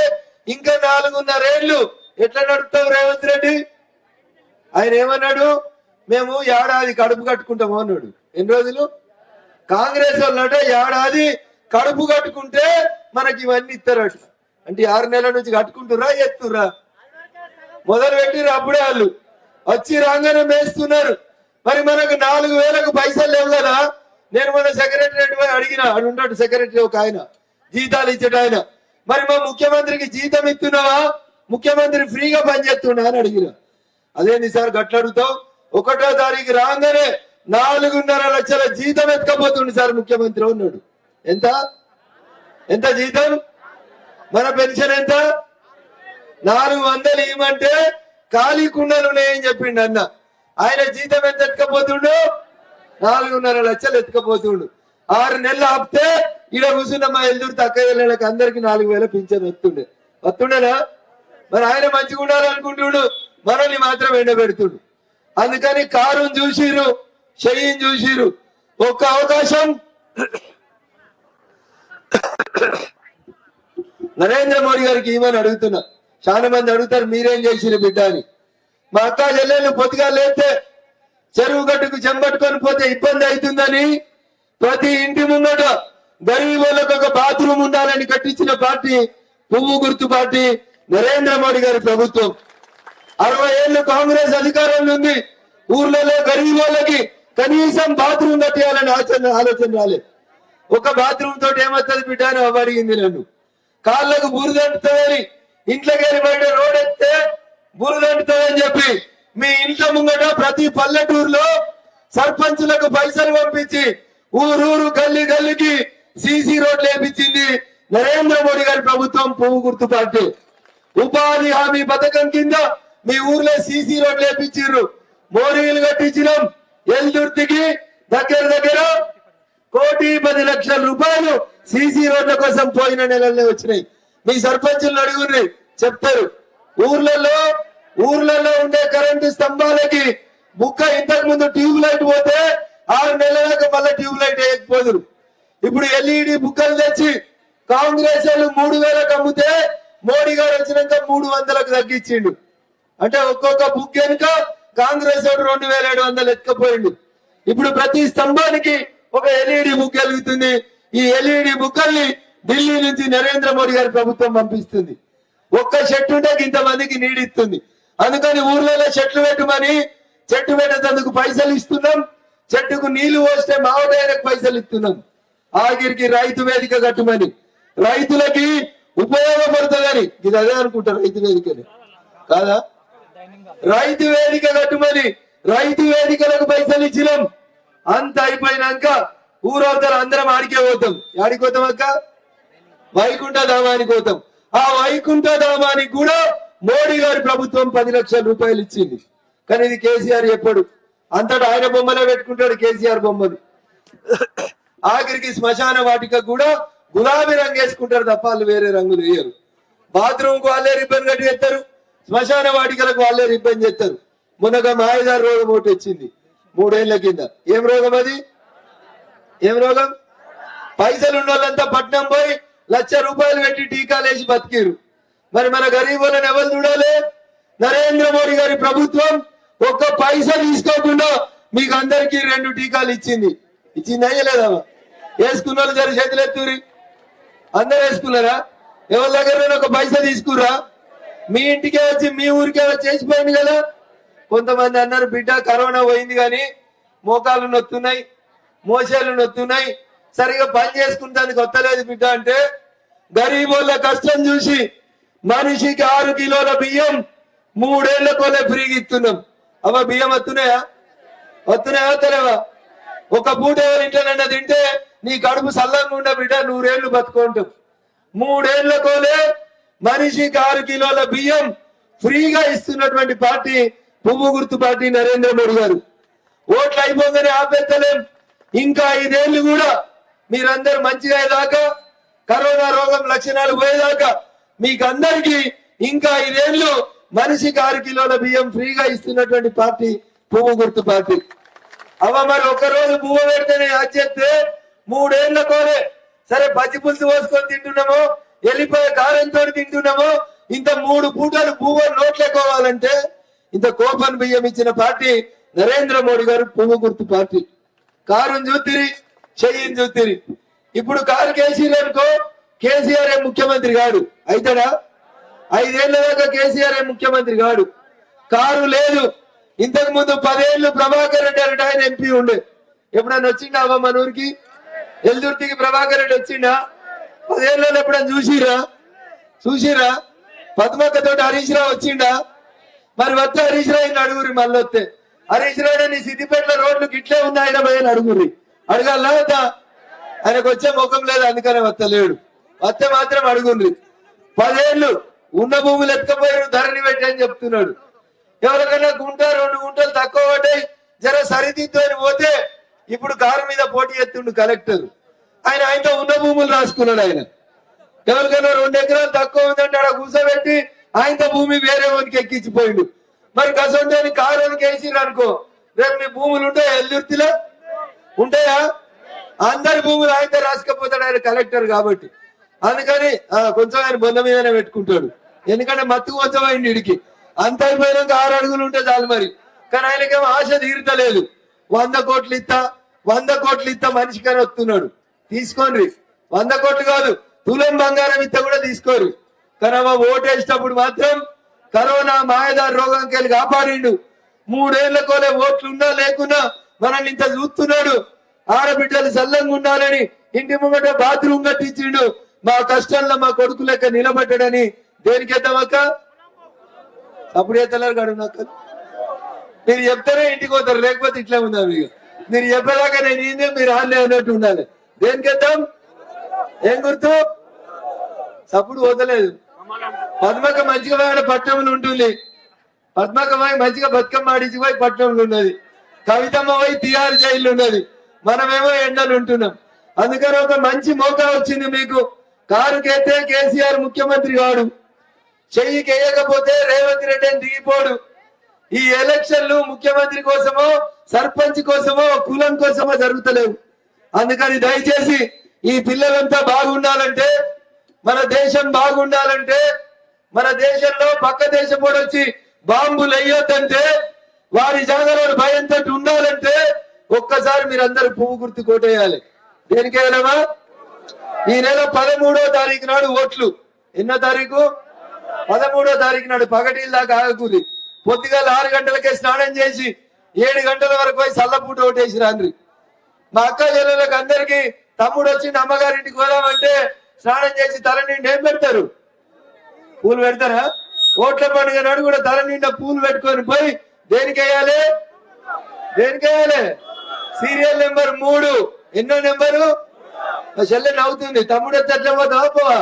ఇంకా 4.5 ఏళ్ళు ఎట్లా నడుపుతావు రేవంత్ రెడ్డి? ఆయన ఏమన్నాడు? మేము ఏడాది కడుపు కట్టుకుంటాము అన్నాడు. ఎన్ని రోజులు? కాంగ్రెస్ వాళ్ళట ఏడాది కడుపు కట్టుకుంటే మనకి ఇవన్నీ ఇస్తారట. అంటే 6 నెలల నుంచి కట్టుకుంటురా ఎత్తురా మొదలు పెట్టిరు. అప్పుడే వాళ్ళు వచ్చి రాగానే మేస్తున్నారు. మరి మనకు 4,000కు పైసలు లేవు కదా. నేను మన సెక్రటరీ పోయి అడిగిన, అడు ఉంటాడు సెక్రటరీ ఒక ఆయన, జీతాలు ఇచ్చేట ఆయన, మరి మా ముఖ్యమంత్రికి జీతం ఇస్తున్నావా, ముఖ్యమంత్రి ఫ్రీగా పనిచేస్తున్నా అని అడిగిన. అదేంటి సార్ గట్ల అడుగుతావు? 1వ తారీఖు రాగానే 4.5 లక్షల జీతం ఎత్తుకపోతుంది సార్ ముఖ్యమంత్రి అన్నాడు. ఎంత ఎంత జీతం? మన పెన్షన్ ఎంత? 400 ఇవ్వమంటే ఖాళీ కుండలు ఉన్నాయని చెప్పిండు అన్న. ఆయన జీతం ఎంత ఎత్తుకపోతుండు? 4.5 లక్షలు ఎత్తుకపోతుండు. 6 నెలలు ఆపితే ఈడ కూర్చున్న మా ఎల్దురు తక్కువ వెళ్ళకి అందరికి 4,000 పింఛన్ వస్తుండేనా? మరి ఆయన మంచిగా ఉండాలనుకుంటుడు, మనల్ని మాత్రం ఎండబెడుతుడు. అందుకని కారును చూసిరు, చెయ్యిని చూసిరు. ఒక్క అవకాశం నరేంద్ర మోడీ గారికి ఇవ్వని అడుగుతున్నా. చాలా మంది అడుగుతారు మీరేం చేసిరు బిడ్డ అని. మా అక్క చెల్లెళ్ళు పొద్దుగా లేస్తే చెరువు గట్టుకు చెంబట్టుకొని పోతే ఇబ్బంది అవుతుందని ప్రతి ఇంటి ముందట గరీబులకు ఒక బాత్రూమ్ ఉండాలని కట్టించిన పార్టీ పువ్వు గుర్తు పార్టీ నరేంద్ర మోడీ గారి ప్రభుత్వం. 60 ఏళ్ళు కాంగ్రెస్ అధికారంలో ఉంది. ఊర్లలో గరీబులకి కనీసం బాత్రూమ్ కట్టేయాలని ఆలోచన రాలేదు. ఒక బాత్రూమ్ తోటి ఏమవుతుంది బిడ్డ అని అడిగింది నన్ను. కాళ్ళకు బురదంటుతుందని ఇంట్లోకి వెళ్ళి బయట రోడ్ ఎత్తే బురదంటుతుందని చెప్పి మీ ఇంట్లో ముంగట ప్రతి పల్లెటూరులో సర్పంచులకు పైసలు పంపించి ఊరూరు గల్లి గల్లికి సీసీ రోడ్లు వేపించింది నరేంద్ర మోడీ గారి ప్రభుత్వం పువ్వు గుర్తు పార్టీ. ఉపాధి హామీ పథకం కింద మీ ఊర్లో సీసీ రోడ్లు వేపించారు, మోరీలు కట్టించినాం. ఎల్దుర్తికి దగ్గర 1,10,00,00,000 రూపాయలు సీసీ రోడ్ల కోసం పోయిన నెలల్లో వచ్చినాయి. మీ సర్పంచులను అడుగుర్రి చెప్తారు. ఊర్లలో ఉండే కరెంటు స్తంభాలకి బుక్క ఇంతకు ముందు ట్యూబ్ లైట్ పోతే 6 నెలల దాకా మళ్ళీ ట్యూబ్ లైట్ వేయకపోదురు. ఇప్పుడు ఎల్ఈడి బుక్కలు తెచ్చి కాంగ్రెస్ వాళ్ళు 3000కు అమ్మితే మోడీ గారు వచ్చినాక 300కు తగ్గించిండు. అంటే ఒక్కొక్క బుక్ వెనుక కాంగ్రెస్ వాడు 2700 ఎత్తుకపోయిండు. ఇప్పుడు ప్రతి స్తంభానికి ఒక ఎల్ఈడి బుక్ వెలుగుతుంది. ఈ ఎల్ఈడి బుక్కల్ని ఢిల్లీ నుంచి నరేంద్ర మోడీ గారి ప్రభుత్వం పంపిస్తుంది. ఒక్క చెట్టు ఉంటే ఇంతమందికి నీడిస్తుంది. అందుకని ఊర్లలో చెట్లు పెట్టమని, చెట్టు పెట్టేందుకు పైసలు ఇస్తున్నాం. చెట్టుకు నీళ్లు పోస్తే మావడానికి పైసలు ఇస్తున్నాం. ఆఖరికి రైతు వేదిక కట్టుమని, రైతులకి ఉపయోగపడుతుందని. ఇది అదే అనుకుంటారు రైతు వేదికని కాదా? రైతు వేదిక కట్టుమని రైతు వేదికలకు పైసలు ఇచ్చినాం. అంత అయిపోయినాక ఊరవుతారు అందరం ఆడికే పోతాం. ఆడికి పోతాం అక్క, వైకుంఠ ధామానికి పోతాం. ఆ వైకుంఠ ధామానికి కూడా మోడీ గారి ప్రభుత్వం 10 లక్షల రూపాయలు ఇచ్చింది. కానీ ఇది కేసీఆర్ చెప్పాడు. అంతటా ఆయన బొమ్మలే పెట్టుకుంటాడు కేసీఆర్ బొమ్మలు. ఆఖరికి శ్మశాన వాటిక కూడా గులాబీ రంగు వేసుకుంటారు తప్ప వాళ్ళు వేరే రంగులు వేయరు. బాత్రూమ్ కు వాళ్ళే రిబ్బన్ కట్టి చేస్తారు, శ్మశాన వాటికలకు వాళ్ళే రిబ్బన్ చేస్తారు. మొన్నగా మాయదారు రోగం ఒకటి వచ్చింది 3 ఏళ్ల కింద. ఏం రోగం అది? ఏం రోగం? పైసలు ఉన్న వాళ్ళంతా పట్నం పోయి 1,00,000 రూపాయలు పెట్టి టీకాలు వేసి బతికిరు. మరి మన గరీబులను ఎవరు చూడాలి? నరేంద్ర మోడీ గారి ప్రభుత్వం ఒక్క పైసా తీసుకోకుండా మీకు అందరికీ 2 టీకాలు ఇచ్చింది. ఇచ్చింది అయ్యలేదా? వేసుకున్న వాళ్ళు జరి చేతులు ఎత్తురి. అందరు వేసుకున్నారా? ఎవరి దగ్గర ఒక పైసా తీసుకురా? మీ ఇంటికే వచ్చి మీ ఊరికే వచ్చి చేసిపోయింది కదా. కొంతమంది అన్నారు బిడ్డ కరోనా పోయింది కానీ మోకాలు నొత్తున్నాయి, మోసేలు నొత్తున్నాయి, సరిగా పని చేసుకుంటానికి వస్తలేదు బిడ్డ అంటే గరీబోళ్ళ కష్టం చూసి మనిషికి 6 కిలోల బియ్యం 3 ఏళ్ల కోలే ఫ్రీగా ఇస్తున్నాం. అవ్వ బియ్యం వస్తున్నాయా? వస్తలేవా? ఒక పూట ఎవరింటనన్నా తింటే నీ కడుపు సల్లంగా ఉండే బిడ్డ 100 ఏళ్లు బతుకుంటాం. 3 ఏళ్ల కోలే మనిషికి 6 కిలోల బియ్యం ఫ్రీగా ఇస్తున్నటువంటి పార్టీ పువ్వు గుర్తు పార్టీ నరేంద్ర మోడీ గారు. ఓట్లు అయిపోగానే ఆపేత్తలేం. ఇంకా 5 ఏళ్లు కూడా మీరందరూ మంచిగా అయ్యేదాకా, కరోనా రోగం లక్షణాలు పోయేదాకా మీకు అందరికీ ఇంకా 5 ఏళ్లు మనిషికి 6 కిలోల బియ్యం ఫ్రీగా ఇస్తున్నటువంటి పార్టీ పువ్వు గుర్తు పార్టీ. అవ మరి ఒక్కరోజు పువ్వు పెడితేనే చేస్తే 3 ఏళ్ల కోలే సరే పచ్చి పులుసు పోసుకొని తింటున్నామో, వెళ్ళిపోయే కారంతో తింటున్నామో, ఇంత 3 పూటలు పువ్వు నోట్లేకోవాలంటే ఇంత కోపన్ బియ్యం ఇచ్చిన పార్టీ నరేంద్ర మోడీ గారు పువ్వు గుర్తు పార్టీ. కారుని చూతిరి, చెయ్యిని చూతిరి. ఇప్పుడు కారు కేసీఆర్కో కేసీఆర్ ముఖ్యమంత్రి కాడు అయితేనా? 5 ఏళ్ల దాకా కేసీఆర్ ముఖ్యమంత్రి కాడు. కారు లేదు. ఇంతకు ముందు 10 ఏళ్లు ప్రభాకర్ రెడ్డి అంటే ఆయన ఎంపీ ఉండే. ఎప్పుడన్నా వచ్చిండా అవ్వ మన ఊరికి? ఎల్దుర్తికి ప్రభాకర్ రెడ్డి వచ్చిండా? 10 ఏళ్ళలో ఎప్పుడన్నా చూసిరా? పద్మక్కతోటి హరీష్ రావు వచ్చిండా? మరి వస్తే హరీష్ రావు అడుగురి. మళ్ళీ వస్తే హరీష్ రావు నీ సిద్దిపేటలో రోడ్లు గిట్లే ఉన్నాయన భయని అడుగురి. అడగాల వద్దా? ఆయనకు వచ్చే ముఖం లేదు అందుకనే వస్తలేడు. వస్తే మాత్రం అడుగుండ్రి. 10 ఏళ్ళు ఉన్న భూములు ఎత్తుకపోయారు, ధరని పెట్టి అని చెప్తున్నాడు. ఎవరికైనా 1-2 గుంటలు తక్కువ పడ్డాయి జర సరిదిద్దు అని పోతే ఇప్పుడు కారు మీద పోటీ ఎత్తుండు కలెక్టర్. ఆయనతో ఉన్న భూములు రాసుకున్నాడు. ఆయన ఎవరికైనా 2 ఎకరాలు తక్కువ ఉందంటే ఆడ కూర్చోబెట్టి ఆయనతో భూమి వేరే వానికి ఎక్కించిపోయిండు. మరి కసంటే కారు వానికి వేసిరు అనుకో, రేపు మీ భూములు ఉంటాయా? ఎల్దుర్తిలో ఉంటాయా? అందరి భూములు ఆయనతో రాసుకపోతాడు ఆయన కలెక్టర్ కాబట్టి. అందుకని కొంచెం ఆయన బొంద మీదనే పెట్టుకుంటాడు. ఎందుకంటే మత్తు కొంచెం అయింది ఇడికి. అంత అయిపోయినాక 6 అడుగులు ఉంటే చాలు మరి. కానీ ఆయనకేమో ఆశ తీరుతలేదు. 100 కోట్లు ఇస్తా, 100 కోట్లు ఇస్తా మనిషికని వస్తున్నాడు. తీసుకోండి. 100 కోట్లు కాదు, తులం బంగారం ఇస్తా కూడా తీసుకోరు. కానీ ఓటేసేటప్పుడు మాత్రం కరోనా మాయదారు రోగంకి వెళ్ళి కాపాడిండు. 3 ఏళ్ల కోలే ఓట్లు ఉన్నా లేకున్నా మనల్ని ఇంత చూస్తున్నాడు. ఆడబిడ్డలు సల్లంగా ఉండాలని ఇంటి ముంగట బాత్రూమ్ కట్టించిండు. మా కష్టంలో మా కొడుకు లెక్క నిలబడ్డాడని. దేనికి ఎత్తామక్క? అప్పుడు ఎత్తలేరు కాడు నాకు. మీరు చెప్తారే ఇంటికి పోతారు, లేకపోతే ఇట్లా ఉందా మీకు? మీరు చెప్పేదాకా నేను ఏందే మీరు ఆన్లే అన్నట్టు ఉండాలి. దేనికి ఎత్తాం? ఏం గుర్తు? సప్పుడు వదలేదు. పద్మక మంచిగా పోయి పట్టణంలో ఉంటుంది. పద్మక పోయి మంచిగా బతుకమ్మ ఆడించి పోయి పట్టణంలో ఉన్నది. కవితమ్మ పోయి తిహార్ జైలు ఉన్నది. మనమేమో ఎండలు ఉంటున్నాం. అందుకని ఒక మంచి మోకా వచ్చింది మీకు. కారుకైతే కేసీఆర్ ముఖ్యమంత్రి కాడు, చెయ్యికి వేయకపోతే రేవంత్ రెడ్డి అని దిగిపోడు. ఈ ఎలక్షన్లు ముఖ్యమంత్రి కోసమో సర్పంచ్ కోసమో కులం కోసమో జరుగుతలేవు. అందుకని దయచేసి ఈ పిల్లలంతా బాగుండాలంటే, మన దేశం బాగుండాలంటే, మన దేశంలో పక్క దేశం కూడా వచ్చి బాంబులు వేయొద్దంటే, వారి జాగాలో భయంతో ఉండాలంటే ఒక్కసారి మీరందరూ పువ్వు గుర్తు కోటేయాలి. దేనికేనమా? ఈ నెల 13వ తారీఖు నాడు ఓట్లు. ఎన్నో తారీఖు? 13వ తారీఖు నాడు పగటిల్ దాకా ఆగకూరి. పొద్దుగాల 6 గంటలకే స్నానం చేసి 7 గంటల వరకు పోయి సల్లపూట ఓటేసి రాండ్రి. మా అక్క చెల్లెలకు అందరికి తమ్ముడు వచ్చి అమ్మగారింటికి పోదామంటే స్నానం చేసి తల నిండా ఏం పెడతారు? పూలు పెడతారా? ఓట్ల పండుగ నాడు కూడా తల నిండా పూలు పెట్టుకొని పోయి దేనికేయాలి? దేనికేయాలి? Serial number 3. ఎన్నో నెంబరు? మా చెల్లె నవ్వుతుంది. తమ్ముడు వచ్చి అట్లా పోతావా? పోవా?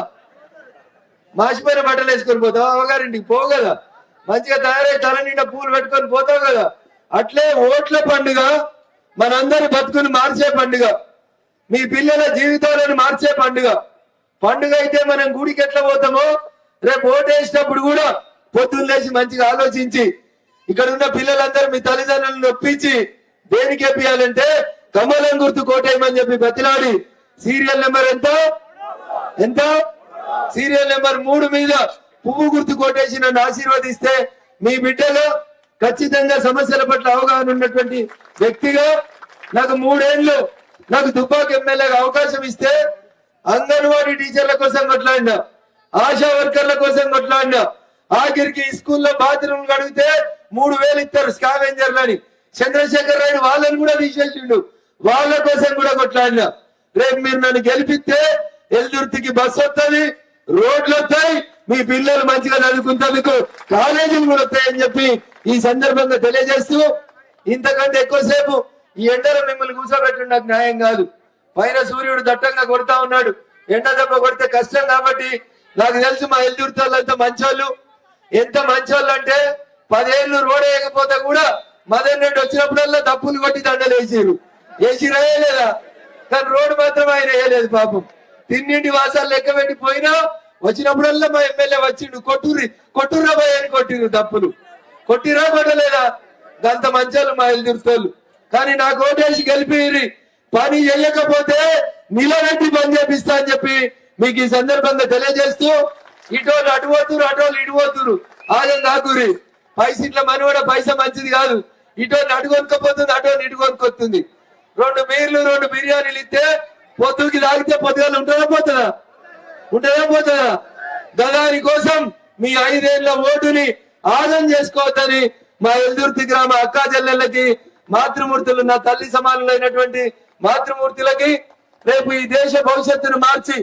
మాసిపోయిన బట్టలు వేసుకొని పోతావా? అమ్మగారింటికి పోవు కదా, మంచిగా తయారై తల నిండా పూలు పెట్టుకొని పోతావు కదా. అట్లే ఓట్ల పండుగ మనందరి బతుకుని మార్చే పండుగ, మీ పిల్లల జీవితాలను మార్చే పండుగ. పండుగ అయితే మనం గుడికి ఎట్లా పోతామో, రేపు ఓటేసినప్పుడు కూడా పొద్దున్న లేచి మంచిగా ఆలోచించి ఇక్కడ ఉన్న పిల్లలందరూ మీ తల్లిదండ్రులను నొప్పించి దేనికి వేపియాలంటే కమలం గుర్తు కోటేయమని చెప్పి బతిలాడి సీరియల్ నెంబర్ ఎంత? సీరియల్ నెంబర్ 3 మీద పువ్వు గుర్తు కోటేసి నన్ను ఆశీర్వదిస్తే మీ బిడ్డలో ఖచ్చితంగా సమస్యల పట్ల అవగాహన ఉన్నటువంటి వ్యక్తిగా నాకు 3 ఏళ్ళు నాకు దుబ్బాక ఎమ్మెల్యేగా అవకాశం ఇస్తే అంగన్వాడీ టీచర్ల కోసం కొట్లాడినా, ఆశా వర్కర్ల కోసం కొట్లాడినా, ఆఖరికి స్కూల్లో బాత్రూమ్ కడిగితే 3000 ఇస్తారు స్కావెంజర్లని. చంద్రశేఖర్ రాయుడు వాళ్ళని కూడా తీసేసిండు, వాళ్ళ కోసం కూడా కొట్లాడినా. రేపు మీరు నన్ను గెలిపిస్తే ఎల్దుర్తికి బస్సు వస్తుంది, రోడ్లు వస్తాయి, మీ పిల్లలు మంచిగా చదువుకుంటేందుకు కాలేజీలు కూడా వస్తాయని చెప్పి ఈ సందర్భంగా తెలియజేస్తూ, ఇంతకంటే ఎక్కువసేపు ఈ ఎండలో మిమ్మల్ని కూర్చోబెట్టడం నాకు న్యాయం కాదు. పైన సూర్యుడు దట్టంగా కొడతా ఉన్నాడు, ఎండ దెబ్బ కొడితే కష్టం. కాబట్టి నాకు తెలుసు మా ఎల్దుర్తి వాళ్ళంతా మంచోళ్ళు. ఎంత మంచోళ్ళు అంటే 10 ఏళ్ళు రోడ్ వేయకపోతే కూడా మదన్ రెడ్డి వచ్చినప్పుడల్లా తప్పులు కొట్టి దండలు వేసిరా లేదా? కానీ రోడ్డు మాత్రం ఆయన వేయలేదు పాపం. తిన్నింటి వాసాలు లెక్క పెట్టి పోయినా వచ్చినప్పుడల్లా మా ఎమ్మెల్యే వచ్చిండు, కొట్టుర్రా పోయి అని కొట్టిరు. తప్పులు కొట్టిరా కొట్టలేదా? అంత మంచోళ్ళు మా ఎల్దుర్తోళ్ళు. కానీ నాకు ఓటేసి గెలిపి పని చేయకపోతే నిలబెట్టి పని చేపిస్తా అని చెప్పి మీకు ఈ సందర్భంగా తెలియజేస్తూ, ఇటోళ్ళు అటుపోతురు, అటోళ్ళు ఇటుపోతురు, ఆగం కాకురి. పైసీట్ల మని కూడా పైసా మంచిది కాదు. ఇటోళ్ళు అటు కొనుక్కపోతుంది, అటోళ్ళు ఇటు కొనుక్కొస్తుంది. 2 బీర్లు 2 బిర్యానీలు ఇస్తే పొద్దుకి తాగితే పొద్దుగా ఉంటుందా పోతుందా? దాని కోసం మీ 5 ఏళ్ల ఓటుని ఆదం చేసుకోవద్దని మా ఎల్దుర్తి గ్రామ అక్కా చెల్లెళ్ళకి, మాతృమూర్తులు, నా తల్లి సమానులైనటువంటి మాతృమూర్తులకి, రేపు ఈ దేశ భవిష్యత్తును మార్చి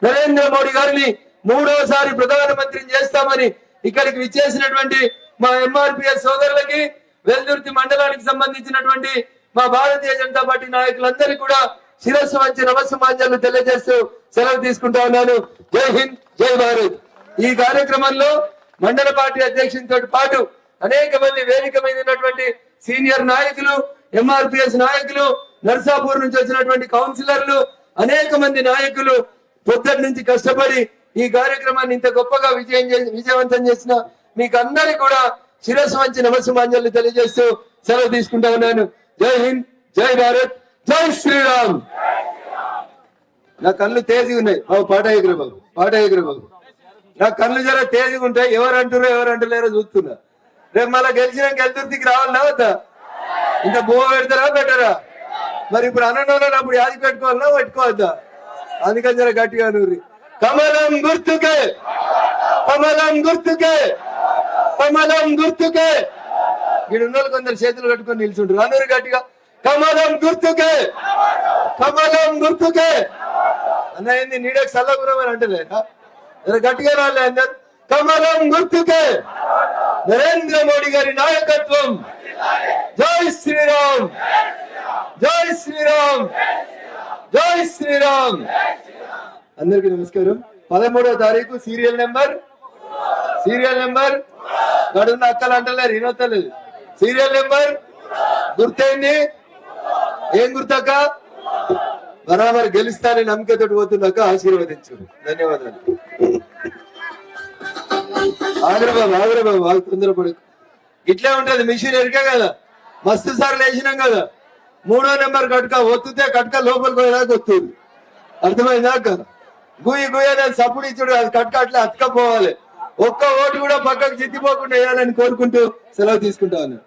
నరేంద్ర మోడీ గారిని 3వసారి ప్రధానమంత్రిని చేస్తామని ఇక్కడికి విచ్చేసినటువంటి మా ఎంఆర్పిఎస్ సోదరులకి, వెల్దుర్తి మండలానికి సంబంధించినటువంటి మా భారతీయ జనతా పార్టీ నాయకులందరికీ కూడా శిరస్సు వంచి నమస్సుమాంజలు తెలియజేస్తూ సెలవు తీసుకుంటా ఉన్నాను. జై హింద్, జై భారత్. ఈ కార్యక్రమంలో మండల పార్టీ అధ్యక్షునితో పాటు అనేక మంది వేదిక మీద ఉన్నటువంటి సీనియర్ నాయకులు, ఎంఆర్పిఎస్ నాయకులు, నర్సాపూర్ నుంచి వచ్చినటువంటి కౌన్సిలర్లు, అనేక మంది నాయకులు పొద్దుటి నుంచి కష్టపడి ఈ కార్యక్రమాన్ని ఇంత గొప్పగా విజయవంతం చేసిన మీకు అందరికీ కూడా శిరస్సు వంచి నమస్సుమాంజలు తెలియజేస్తూ సెలవు తీసుకుంటా ఉన్నాను. జై హింద్, జై భారత్, జై శ్రీరామ్. నా కళ్ళు తేజీగా ఉన్నాయి. పాట ఎగురు బాబు. నా కళ్ళు జర తేజీగా ఉంటాయి. ఎవరు అంటున్నారో ఎవరు అంటలేరో చూస్తున్నా. రేపు మళ్ళీ గెలిచినాక ఎల్దుర్తికి రావాలన్నా వద్దా? ఇంత బువ్వ పెడతారా పెట్టరా? మరి ఇప్పుడు అన్నప్పుడు యాది పెట్టుకోవాలన్నా పెట్టుకోవద్దా? అందుకని జర గట్టిగా నూరి కమలం గుర్తుకే, కమలం గుర్తుకే, కమలం గుర్తుకే. ఈడున్న కొందరు చేతులు కట్టుకొని నిల్చుంటారు. అందరు గట్టిగా కమలం గుర్తుకే, కమలం గుర్తుకే. అన్న ఏంది నీడకి సల్లగురం అని అంటలే? గట్టిగా రాలే అందరు. కమలం గుర్తుకే, నరేంద్ర మోడీ గారి నాయకత్వం. జై శ్రీరామ్, జై శ్రీరామ్, జై శ్రీరామ్. అందరికీ నమస్కారం. 13వ తారీఖు సీరియల్ నెంబర్ గడున్న అక్కలు అంటలేరు, వినొత్తలేదు. Serial number గుర్తయింది. ఏం గుర్తక్క? బరాబర్ గెలుస్తానని నమ్మకతోటి పోతున్నాక ఆశీర్వదించు. ధన్యవాదాలు. ఆగ్రబాబు వాళ్ళు తొందరపడకు. ఇట్లే ఉంటది మిషన్ ఎరికే కదా, మస్తు సార్లు వేసినాం కదా. 3వ నెంబర్ కట్క ఒత్తుతే కట్క లోపలికి పోయేదాకా వస్తుంది. అర్థమైందాక గుయ్యి గుయ్య సప్పుడు ఇచ్చుడు అది కట్క అట్లా అతకపోవాలి. ఒక్క ఓటు కూడా పక్కకు చిత్తిపోకుండా వేయాలని కోరుకుంటూ సెలవు తీసుకుంటా ఉన్నాను.